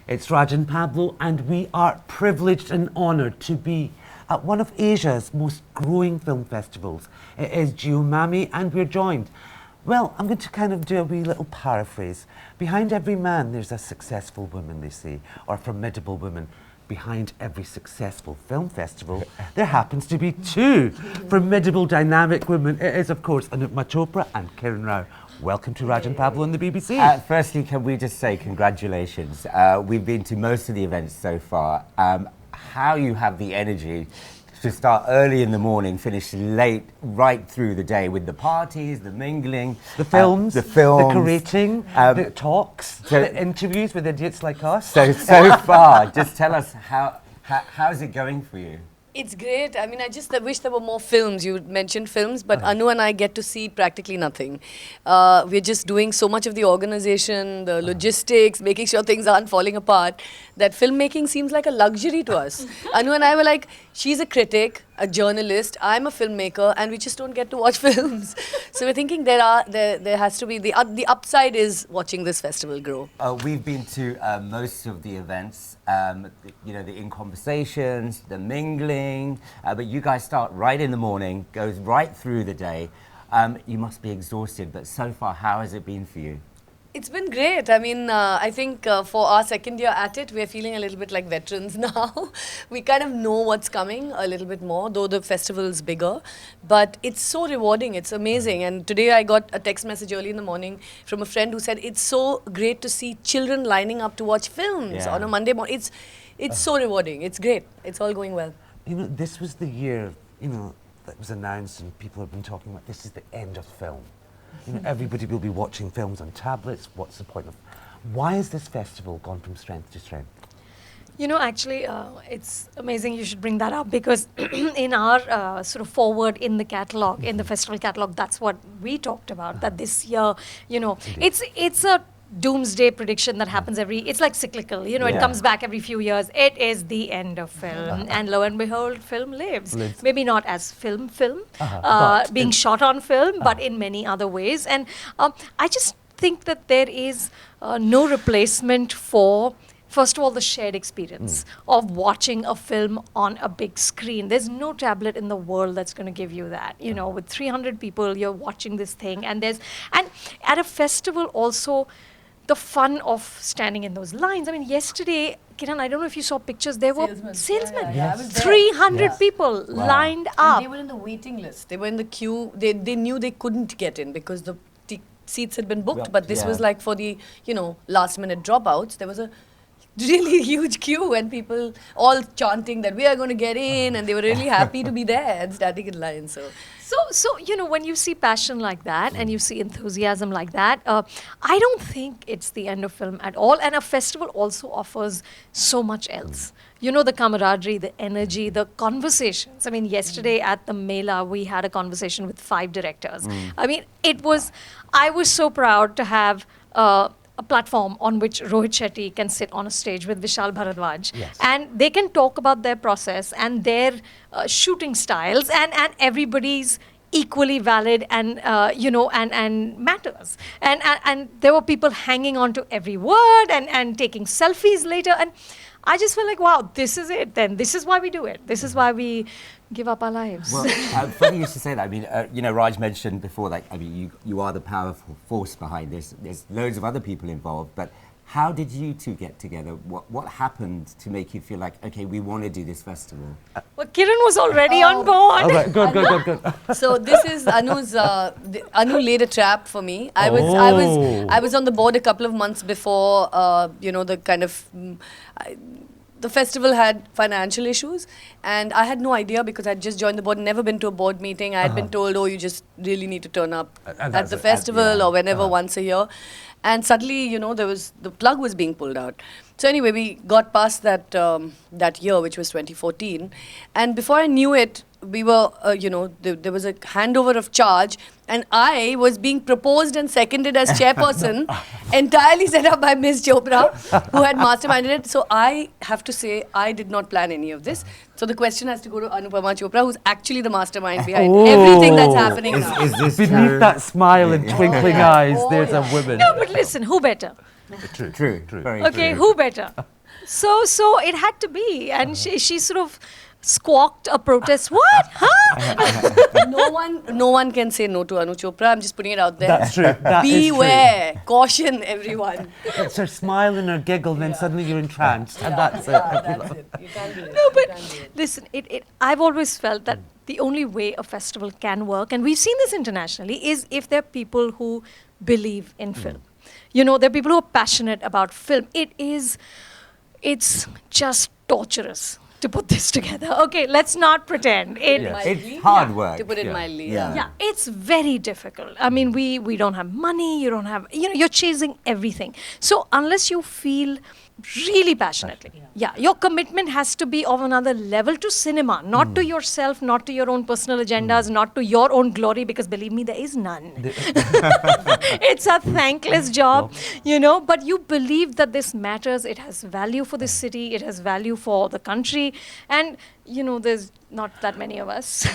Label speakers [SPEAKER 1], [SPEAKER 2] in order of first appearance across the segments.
[SPEAKER 1] It's Raj and Pablo, and we are privileged and honoured to be at one of Asia's most growing film festivals. It is JIO MAMI, and we're joined. Well, I'm going to kind of do a wee little paraphrase. Behind every man, there's a successful woman, they say, or a formidable woman. Behind every successful film festival, there happens to be two formidable, dynamic women. It is, of course, ANUPAMA Chopra and Kiran Rao. Welcome to Raj and Pablo on the BBC.
[SPEAKER 2] Firstly, can we just say congratulations? We've been to most of the events so far. How you have the energy to start early in the morning, finish late, right through the day with the parties, the mingling,
[SPEAKER 1] the films, the curating, the talks, the interviews with idiots like us.
[SPEAKER 2] So far, just tell us how's it going for you?
[SPEAKER 3] It's great. I mean, I just wish there were more films. You mentioned films, but Anu and I get to see practically nothing. We're just doing so much of the organization, the logistics, making sure things aren't falling apart, that filmmaking seems like a luxury to us. Anu and I were like, she's a critic, a journalist, I'm a filmmaker, and we just don't get to watch films. So we're thinking there has to be, the upside is watching this festival grow.
[SPEAKER 2] We've been to most of the events, you know, the In Conversations, the mingling, but you guys start right in the morning, goes right through the day. You must be exhausted, but so far, how has it been for you?
[SPEAKER 3] It's been great. I mean, I think for our second year at it, we're feeling a little bit like veterans now. We kind of know what's coming a little bit more, though the festival's bigger. But it's so rewarding. It's amazing. And today I got a text message early in the morning from a friend who said, it's so great to see children lining up to watch films on a Monday morning. It's so rewarding. It's great. It's all going well.
[SPEAKER 1] You know, this was the year, you know, that was announced and people have been talking about this is the end of film. You know, everybody will be watching films on tablets. What's the point of... Why has this festival gone from strength to strength?
[SPEAKER 4] You know, actually, it's amazing you should bring that up because in our sort of forward in the catalogue, in the festival catalogue, that's what we talked about, that this year, you know, it's a doomsday prediction that happens it's like cyclical, you know, it comes back every few years. It is the end of film, and lo and behold, film lives. Maybe not as film, being shot on film, but in many other ways. And I just think that there is no replacement for, first of all, the shared experience of watching a film on a big screen. There's no tablet in the world that's going to give you that. You know, with 300 people, you're watching this thing, and at a festival also, the fun of standing in those lines. I mean, yesterday, Kiran, I don't know if you saw pictures, there were salesmen.
[SPEAKER 3] Yeah, I was there.
[SPEAKER 4] 300 people lined up.
[SPEAKER 3] And they were in the waiting list. They were in the queue. They knew they couldn't get in because the seats had been booked. But this was like for the, you know, last minute dropouts. There was a really huge queue and people all chanting that we are going to get in, and they were really happy to be there and standing in line.
[SPEAKER 4] So, you know, when you see passion like that and you see enthusiasm like that, I don't think it's the end of film at all. And a festival also offers so much else. You know, the camaraderie, the energy, the conversations. I mean, yesterday at the Mela, we had a conversation with 5 directors. I mean, I was so proud to have a platform on which Rohit Shetty can sit on a stage with Vishal Bharadwaj, and they can talk about their process and their shooting styles, and everybody's equally valid and you know, and matters. And there were people hanging on to every word and taking selfies later, and I just felt like, wow, this is it then. This is why we do it. This is why we give up our lives.
[SPEAKER 2] Well, funny you should say that. I mean, you know, Raj mentioned before, like, I mean, you are the powerful force behind this. There's loads of other people involved, but how did you two get together? What happened to make you feel like, okay, we want to do this festival?
[SPEAKER 4] Well, Kiran was already on board.
[SPEAKER 1] All right, good.
[SPEAKER 3] So this is Anu's. Anu laid a trap for me. I was on the board a couple of months before. You know, the kind of. The festival had financial issues, and I had no idea because I'd just joined the board, never been to a board meeting. I had been told, oh, you just really need to turn up at the festival or whenever once a year. And suddenly, you know, the plug was being pulled out. So anyway, we got past that year, which was 2014. And before I knew it, we were, you know, there was a handover of charge, and I was being proposed and seconded as chairperson, entirely set up by Ms. Chopra, who had masterminded it. So I have to say, I did not plan any of this. So the question has to go to ANUPAMA Chopra, who's actually the mastermind behind everything that's happening now.
[SPEAKER 2] Is this
[SPEAKER 1] beneath that smile and twinkling eyes, there's a woman.
[SPEAKER 4] No, but listen, who better?
[SPEAKER 2] True. Very
[SPEAKER 4] Okay,
[SPEAKER 2] true.
[SPEAKER 4] who better? So it had to be, and she sort of squawked a protest. What? Huh?
[SPEAKER 3] No one can say no to Anu Chopra. I'm just putting it out there.
[SPEAKER 1] That's true. That is true.
[SPEAKER 3] Beware. Caution, everyone.
[SPEAKER 1] It's her smile and her giggle, and then suddenly you're entranced, and that's it.
[SPEAKER 3] That's it. You can't do it.
[SPEAKER 4] No,
[SPEAKER 3] You
[SPEAKER 4] but
[SPEAKER 3] can't do it.
[SPEAKER 4] listen, I've always felt that the only way a festival can work, and we've seen this internationally, is if there are people who believe in film. You know, there are people who are passionate about film. It's just torturous to put this together. Okay, let's not pretend.
[SPEAKER 1] Yes.
[SPEAKER 2] It's hard work.
[SPEAKER 3] To put it
[SPEAKER 1] Yeah.
[SPEAKER 3] mildly,
[SPEAKER 2] Yeah.
[SPEAKER 4] Yeah, it's very difficult. I mean, we don't have money, you don't have, you're chasing everything. So unless you feel really passionately, your commitment has to be of another level to cinema, not to yourself, not to your own personal agendas, not to your own glory, because believe me, there is none. It's a thankless job, but you believe that this matters, it has value for this city, it has value for the country, and there's not that many of us.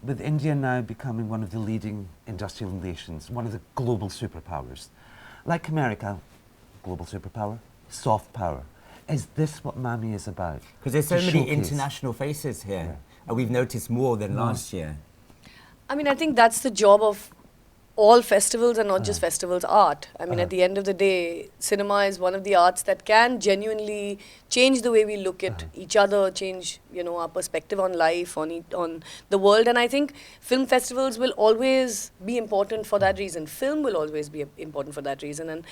[SPEAKER 1] With India now becoming one of the leading industrial nations, one of the global superpowers, like America, global superpower, soft power. Is this what MAMI is about?
[SPEAKER 2] Because there's so
[SPEAKER 1] To
[SPEAKER 2] many
[SPEAKER 1] showcase.
[SPEAKER 2] international faces here. And we've noticed more than last year.
[SPEAKER 3] I mean, I think that's the job of all festivals, and not just festivals, art. I mean, at the end of the day, cinema is one of the arts that can genuinely change the way we look at each other, change, our perspective on life, on the world. And I think film festivals will always be important for that reason. Film will always be important for that reason. And,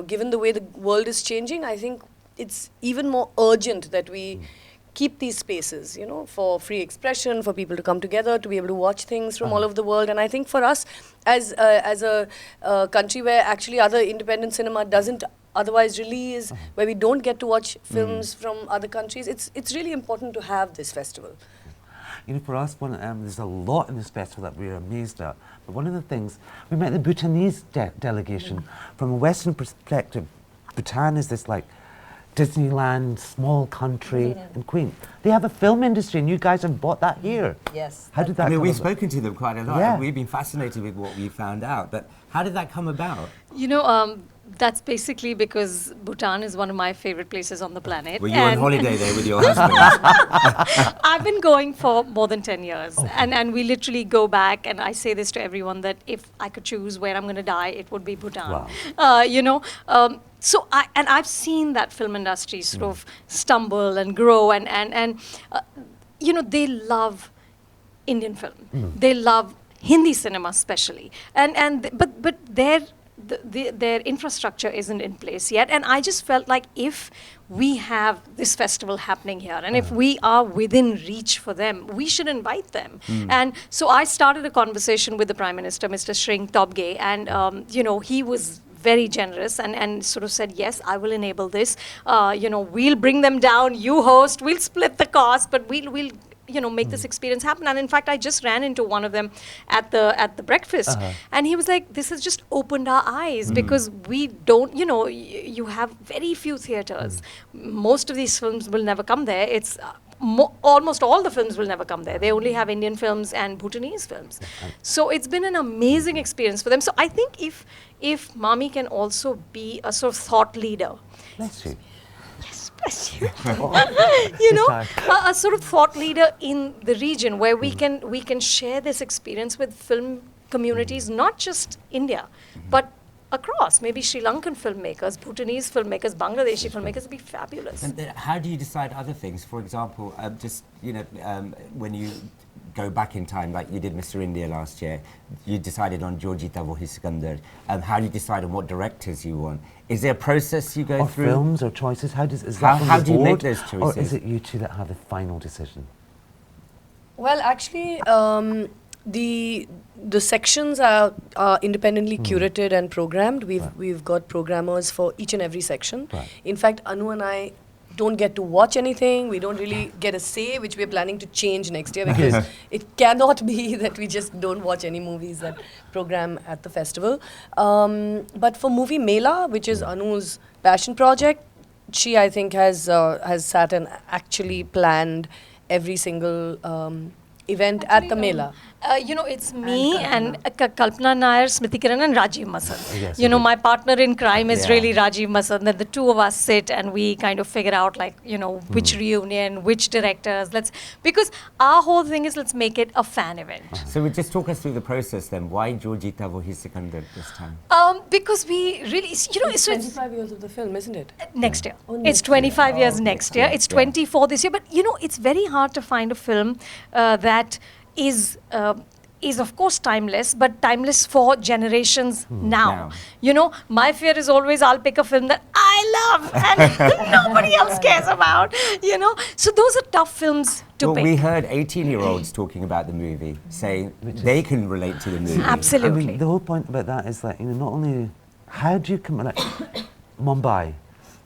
[SPEAKER 3] given the way the world is changing, I think it's even more urgent that we keep these spaces, for free expression, for people to come together, to be able to watch things from all over the world. And I think for us, as a country where actually other independent cinema doesn't otherwise release, where we don't get to watch films from other countries, it's really important to have this festival.
[SPEAKER 1] For us, there's a lot in this festival that we're amazed at. But one of the things, we met the Bhutanese delegation. From a Western perspective, Bhutan is this Disneyland, small country, and quaint. They have a film industry, and you guys have bought that here.
[SPEAKER 3] Yes.
[SPEAKER 1] How did that come
[SPEAKER 2] we've
[SPEAKER 1] about?
[SPEAKER 2] spoken to them quite a lot.
[SPEAKER 1] Yeah.
[SPEAKER 2] And we've been fascinated with what we found out. But how did that come about?
[SPEAKER 4] That's basically because Bhutan is one of my favorite places on the planet.
[SPEAKER 2] Were you on holiday there with your husband?
[SPEAKER 4] I've been going for more than 10 years. And we literally go back, and I say this to everyone, that if I could choose where I'm going to die, it would be Bhutan.
[SPEAKER 1] Wow.
[SPEAKER 4] So I've seen that film industry sort of stumble and grow, and they love Indian film. They love Hindi cinema especially. But their infrastructure isn't in place yet. And I just felt like if we have this festival happening here, and if we are within reach for them, we should invite them. And so I started a conversation with the Prime Minister, Mr. Sring Tobge, and he was very generous and sort of said, yes, I will enable this. We'll bring them down, you host, we'll split the cost, but we'll make this experience happen. And in fact, I just ran into one of them at the breakfast, and he was like, this has just opened our eyes, because we don't, you have very few theaters. Most of these films will never come there. It's almost all the films will never come there. They only have Indian films and Bhutanese films. So it's been an amazing experience for them. So I think if MAMI can also be a sort of thought leader.
[SPEAKER 1] Bless you.
[SPEAKER 4] Bless you. A sort of thought leader in the region, where we can share this experience with film communities, not just India, but across. Maybe Sri Lankan filmmakers, Bhutanese filmmakers, Bangladeshi filmmakers would be fabulous.
[SPEAKER 2] And how do you decide other things? For example, when you go back in time, like you did Mr. India last year, you decided on Georgita Vohiskandar. How do you decide on what directors you want? Is there a process you go through?
[SPEAKER 1] Or films or choices? How do you
[SPEAKER 2] make
[SPEAKER 1] make
[SPEAKER 2] those choices?
[SPEAKER 1] Or is it you two that have the final decision?
[SPEAKER 3] Well, actually, the sections are independently curated and programmed. We've got programmers for each and every section.
[SPEAKER 1] Right.
[SPEAKER 3] In fact, Anu and I don't get to watch anything. We don't really get a say, which we're planning to change next year, because it cannot be that we just don't watch any movies that program at the festival. But for movie Mela, which is Anu's passion project, she, I think, has sat and actually planned every single event at the Mela.
[SPEAKER 4] It's me and Kalpana Nair, Smriti Kiran and Rajiv Masand.
[SPEAKER 1] Yes,
[SPEAKER 4] My partner in crime is
[SPEAKER 2] Yeah.
[SPEAKER 4] really Rajiv Masand. Then the two of us sit and we kind of figure out which reunion, which directors. Because our whole thing is let's make it a fan event.
[SPEAKER 2] So just talk us through the process then. Why Jo Jeeta Wohi Sikandar this time?
[SPEAKER 4] Because we really, so it's
[SPEAKER 3] 25 years of the film, isn't it?
[SPEAKER 4] next year.
[SPEAKER 3] Oh,
[SPEAKER 4] It's
[SPEAKER 3] next
[SPEAKER 4] 25 years
[SPEAKER 2] Oh,
[SPEAKER 4] next
[SPEAKER 2] next
[SPEAKER 4] year.
[SPEAKER 2] year.
[SPEAKER 4] It's
[SPEAKER 2] Yeah.
[SPEAKER 4] 24 this year. But it's very hard to find a film that is of course timeless, but timeless for generations now. My fear is always I'll pick a film that I love and nobody else cares about. So those are tough films to
[SPEAKER 2] Well,
[SPEAKER 4] pick.
[SPEAKER 2] we heard 18-year-olds talking about the movie, saying they can relate to the movie.
[SPEAKER 4] Absolutely.
[SPEAKER 1] I mean, the whole point about that is that, not only how do you come like Mumbai,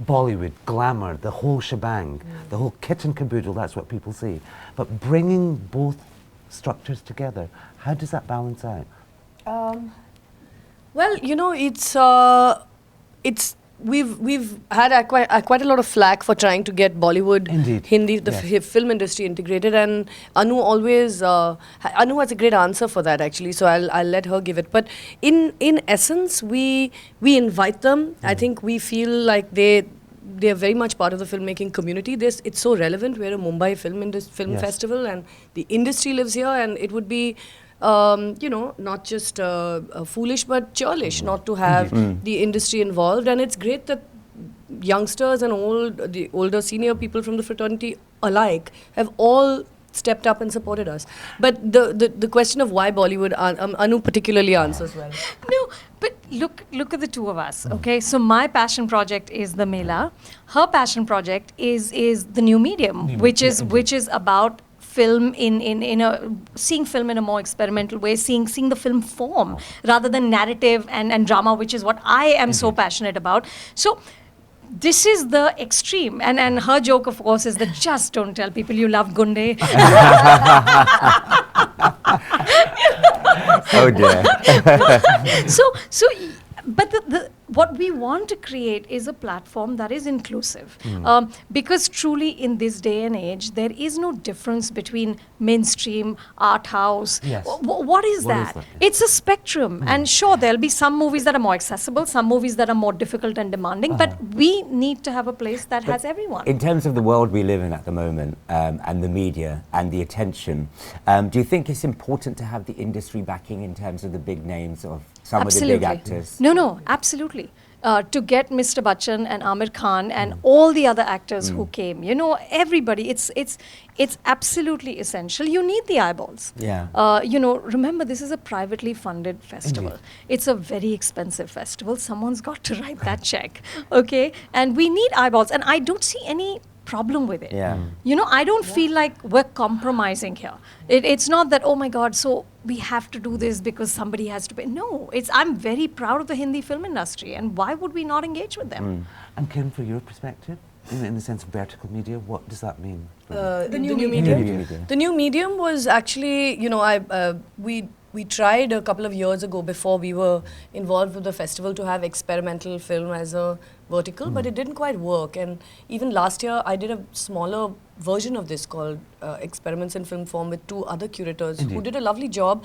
[SPEAKER 1] Bollywood, glamour, the whole shebang, the whole kit and caboodle, that's what people see. But bringing both structures together, how does that balance out?
[SPEAKER 3] Well, it's we've had quite a lot of flack for trying to get Bollywood,
[SPEAKER 1] Indeed.
[SPEAKER 3] Hindi, the
[SPEAKER 1] Yes.
[SPEAKER 3] film industry integrated, and Anu always Anu has a great answer for that actually. So I'll let her give it. But in essence, we invite them. I think we feel like they are very much part of the filmmaking community. It's so relevant. We're a Mumbai film
[SPEAKER 1] Yes.
[SPEAKER 3] festival, and the industry lives here, and it would be not just foolish but churlish not to have the industry involved. And it's great that youngsters and the older senior people from the fraternity alike have all stepped up and supported us. But the question of why Bollywood, Anu particularly answers well.
[SPEAKER 4] No, but look at the two of us, okay? So my passion project is the Mela. Her passion project is the new medium, which is about film seeing film in a more experimental way, seeing the film form rather than narrative and drama, which is what I am so passionate about. So this is the extreme, and her joke, of course, is that just don't tell people you love Gunde.
[SPEAKER 2] Oh dear.
[SPEAKER 4] But what we want to create is a platform that is inclusive. Because truly in this day and age, there is no difference between mainstream, art house.
[SPEAKER 1] Yes.
[SPEAKER 4] What is that?
[SPEAKER 1] Yeah.
[SPEAKER 4] It's a spectrum. And sure, there'll be some movies that are more accessible, some movies that are more difficult and demanding, but we need to have a place that has everyone.
[SPEAKER 2] In terms of the world we live in at the moment, and the media and the attention, do you think it's important to have the industry backing in terms of the big names of some of the big actors?
[SPEAKER 4] No, absolutely. To get Mr. Bachchan and Amir Khan and all the other actors who came, everybody, it's absolutely essential. You need the eyeballs.
[SPEAKER 2] Yeah.
[SPEAKER 4] Remember, this is a privately funded festival.
[SPEAKER 1] Indeed.
[SPEAKER 4] It's a very expensive festival. Someone's got to write that check, okay? And we need eyeballs, and I don't see any problem with it.
[SPEAKER 2] Yeah.
[SPEAKER 4] I don't feel like we're compromising here. It's not that, oh my God, so we have to do this because somebody has to pay. No, I'm very proud of the Hindi film industry, and why would we not engage with them?
[SPEAKER 1] And Kim, from your perspective, in the sense of vertical media, what does that mean?
[SPEAKER 3] The new
[SPEAKER 2] New
[SPEAKER 3] medium.
[SPEAKER 2] medium.
[SPEAKER 3] The new medium was actually, we tried a couple of years ago before we were involved with the festival to have experimental film as a vertical, but it didn't quite work. And even last year, I did a smaller version of this called Experiments in Film Form with two other curators who did a lovely job,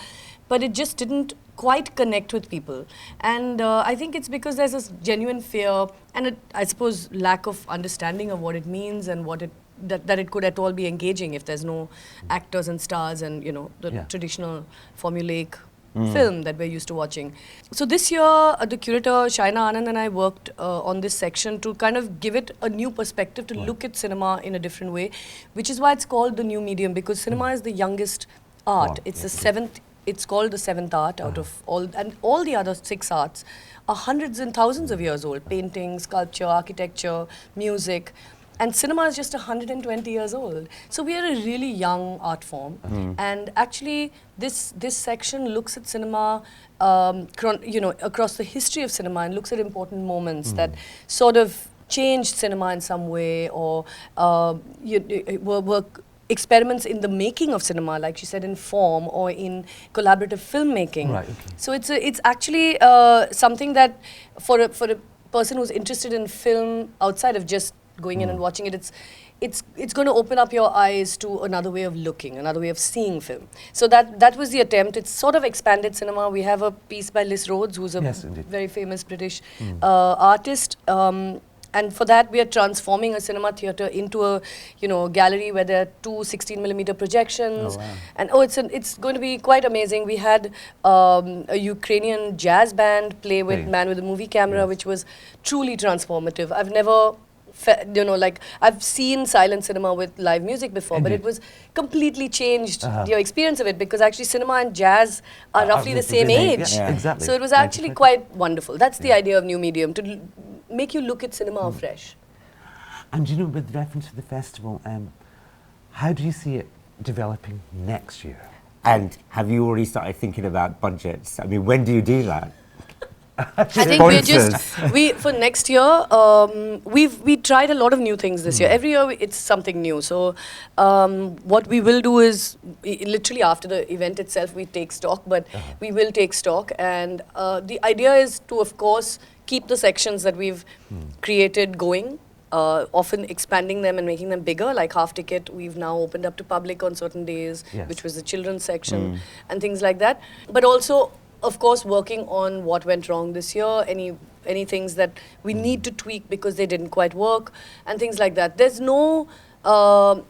[SPEAKER 3] but it just didn't quite connect with people. And I think it's because there's this genuine fear and I suppose lack of understanding of what it means and that it could at all be engaging if there's no actors and stars and the traditional formulaic film that we're used to watching. So this year, the curator Shaina Anand and I worked on this section to kind of give it a new perspective, to look at cinema in a different way, which is why it's called the new medium, because cinema is the youngest art. It's the seventh. It's called the seventh art out of all the other 6 arts are hundreds and thousands of years old. Painting, sculpture, architecture, music. And cinema is just 120 years old. So we are a really young art form. And actually, this section looks at cinema, across the history of cinema and looks at important moments that sort of changed cinema in some way, or were experiments in the making of cinema, like she said, in form or in collaborative filmmaking.
[SPEAKER 1] Right, okay.
[SPEAKER 3] So it's actually something that for a person who's interested in film outside of just going in and watching it, it's going to open up your eyes to another way of looking, another way of seeing film. So that was the attempt. It's sort of expanded cinema. We have a piece by Liz Rhodes, who's a very famous British artist. And for that, we are transforming a cinema theatre into a, gallery where there are two 16mm projections.
[SPEAKER 2] Oh, wow.
[SPEAKER 3] And it's going to be quite amazing. We had a Ukrainian jazz band play with Man with a Movie Camera, which was truly transformative. I've never, I've seen silent cinema with live music before, but it was completely changed your experience of it, because actually cinema and jazz are roughly the same age.
[SPEAKER 1] Yeah, exactly.
[SPEAKER 3] So it was actually quite wonderful. That's the idea of new medium, to make you look at cinema afresh.
[SPEAKER 1] And with reference to the festival, how do you see it developing next year?
[SPEAKER 2] And have you already started thinking about budgets? I mean, when do you do that?
[SPEAKER 3] I think for next year, we tried a lot of new things this year. Every year it's something new. So what we will do is, literally after the event itself, we take stock, but we will take stock. And the idea is to, of course, keep the sections that we've created going, often expanding them and making them bigger. Like Half Ticket, we've now opened up to public on certain days, which was the children's section and things like that. But also, of course, working on what went wrong this year, any things that we need to tweak because they didn't quite work, and things like that. There's no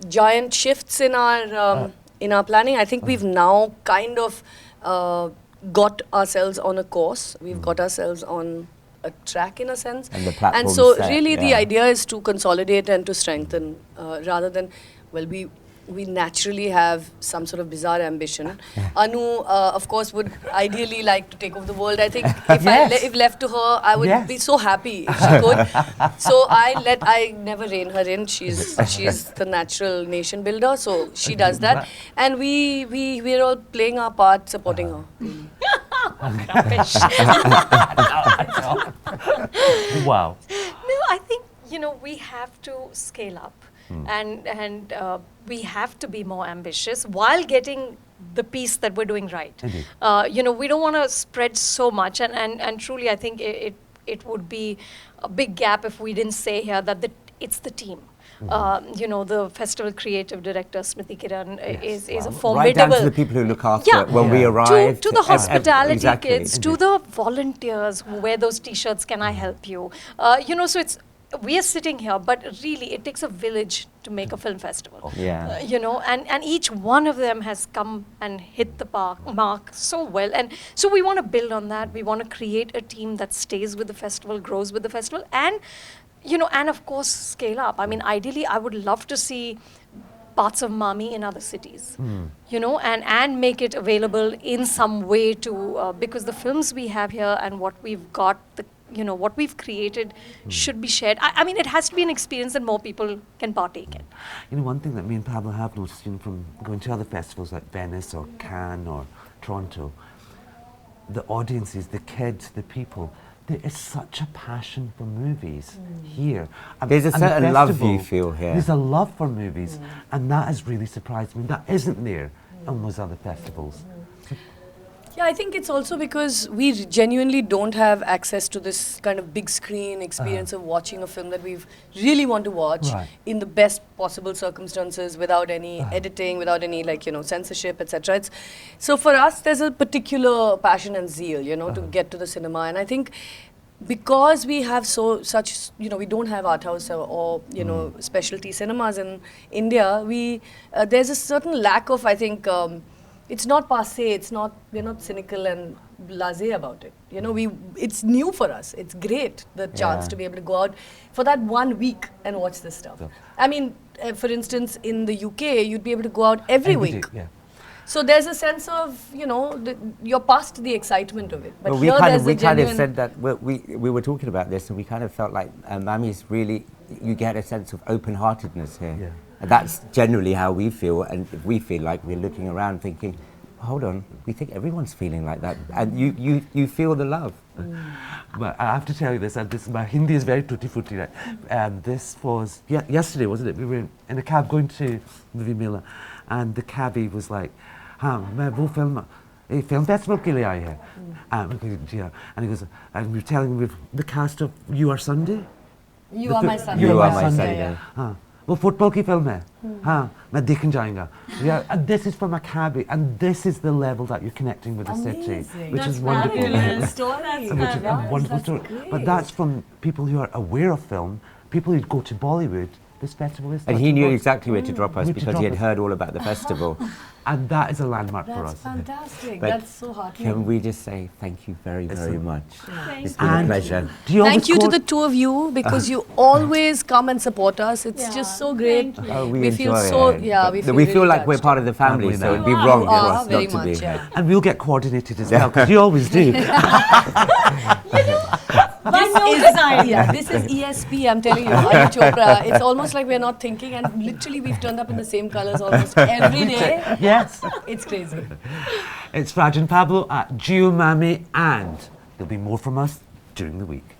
[SPEAKER 3] giant shifts in our planning. I think we've now kind of got ourselves on a course. We've got ourselves on a track, in a sense.
[SPEAKER 2] And the platform
[SPEAKER 3] and so
[SPEAKER 2] set,
[SPEAKER 3] really the idea is to consolidate and to strengthen, rather than, we naturally have some sort of bizarre ambition. Anu, of course, would ideally like to take over the world. I think if left to her, I would be so happy if she could. So I never rein her in. She's the natural nation builder, so she does that. And we're all playing our part, supporting her.
[SPEAKER 1] Wow.
[SPEAKER 4] No, I think, we have to scale up. And we have to be more ambitious while getting the piece that we're doing right. We don't want to spread so much, and truly I think it would be a big gap if we didn't say here that it's the team. The festival creative director Smriti Kiran is a formidable.
[SPEAKER 2] Right down to the people who look after it when we arrive.
[SPEAKER 4] To the hospitality kids, to the volunteers who wear those T-shirts. Can I help you? So it's. We are sitting here, but really it takes a village to make a film festival. And each one of them has come and hit the mark so well. And so we want to build on that. We want to create a team that stays with the festival, grows with the festival, and, and of course scale up. I mean, ideally, I would love to see parts of MAMI in other cities, and make it available in some way to, because the films we have here and what we've got, what we've created should be shared. I mean, it has to be an experience that more people can partake in.
[SPEAKER 1] One thing that me and Pablo have noticed, from going to other festivals like Venice or Cannes or Toronto, the audiences, the kids, the people, there is such a passion for movies here.
[SPEAKER 2] There's a certain love you feel here.
[SPEAKER 1] There's a love for movies, and that has really surprised me. That isn't there on those other festivals.
[SPEAKER 3] Yeah, I think it's also because we genuinely don't have access to this kind of big screen experience of watching a film that we really want to watch in the best possible circumstances, without any editing, without any censorship, etc. So for us, there's a particular passion and zeal, to get to the cinema. And I think because we have such, we don't have art house or specialty cinemas in India, there's a certain lack of, I think, it's not passé, we're not cynical and blasé about it. It's new for us. It's great, the chance to be able to go out for that 1 week and watch this stuff. I mean, for instance, in the UK, you'd be able to go out every week. So there's a sense of, you're past the excitement of it. But
[SPEAKER 2] well, we kind of said that, we were talking about this, and we kind of felt like Mami's really, you get a sense of open-heartedness here. And that's generally how we feel, and we feel like we're looking around thinking, hold on, we think everyone's feeling like that, and you feel the love.
[SPEAKER 1] But I have to tell you this, and my Hindi is very tutti-frutti, right? And this was, yesterday, wasn't it? We were in a cab going to movie Mela, and the cabbie was like, मैं वो film festival के लिए आई है. And he goes, and we were telling him the cast of You Are Sunday.
[SPEAKER 3] You Are My Sunday.
[SPEAKER 2] You Are
[SPEAKER 3] Yeah.
[SPEAKER 2] My
[SPEAKER 3] Yeah,
[SPEAKER 2] Sunday.
[SPEAKER 3] yeah.
[SPEAKER 1] हाँ वो football की film है हाँ मैं देखने जाऊंगा yeah and this is from Maccabi and this is the level that you're connecting with the city
[SPEAKER 3] Amazing.
[SPEAKER 1] which is
[SPEAKER 4] That's
[SPEAKER 1] wonderful
[SPEAKER 4] fabulous.
[SPEAKER 3] Story.
[SPEAKER 1] which is a wonderful story but that's from people who are aware of film people who go to Bollywood this festival is
[SPEAKER 2] And
[SPEAKER 1] such
[SPEAKER 2] he
[SPEAKER 1] a
[SPEAKER 2] knew
[SPEAKER 1] lot-
[SPEAKER 2] exactly where to drop us
[SPEAKER 1] Where to
[SPEAKER 2] because
[SPEAKER 1] drop
[SPEAKER 2] he had
[SPEAKER 1] us.
[SPEAKER 2] heard all about the festival.
[SPEAKER 1] and that is a landmark for
[SPEAKER 3] That's
[SPEAKER 1] us
[SPEAKER 3] fantastic.
[SPEAKER 2] But
[SPEAKER 3] That's so heartening.
[SPEAKER 2] Can we just say thank you very, very much? It's been
[SPEAKER 1] And
[SPEAKER 2] a pleasure.
[SPEAKER 1] do you
[SPEAKER 3] Thank
[SPEAKER 1] always
[SPEAKER 3] you to
[SPEAKER 1] call-
[SPEAKER 3] the two of you because you always come and support us. It's
[SPEAKER 4] Yeah,
[SPEAKER 3] just so great.
[SPEAKER 4] thank you.
[SPEAKER 2] Oh,
[SPEAKER 3] We feel
[SPEAKER 2] enjoy
[SPEAKER 3] so-
[SPEAKER 2] it.
[SPEAKER 3] yeah,
[SPEAKER 2] But
[SPEAKER 3] we feel
[SPEAKER 2] we feel
[SPEAKER 3] really
[SPEAKER 2] like we're
[SPEAKER 3] touched.
[SPEAKER 2] part of the family,
[SPEAKER 1] Family
[SPEAKER 2] so it'd be
[SPEAKER 1] now.
[SPEAKER 2] wrong
[SPEAKER 3] You
[SPEAKER 2] for
[SPEAKER 3] are
[SPEAKER 2] us
[SPEAKER 3] very
[SPEAKER 2] not to be
[SPEAKER 3] much,
[SPEAKER 2] here.
[SPEAKER 3] yeah.
[SPEAKER 1] and we'll get coordinated as well because you always do
[SPEAKER 3] This is ESP, I'm telling you, Anu Chopra. It's almost like we're not thinking, and literally we've turned up in the same colors almost every day.
[SPEAKER 1] yes
[SPEAKER 3] It's crazy.
[SPEAKER 1] it's Raj and Pablo at JIO MAMI and there'll be more from us during the week.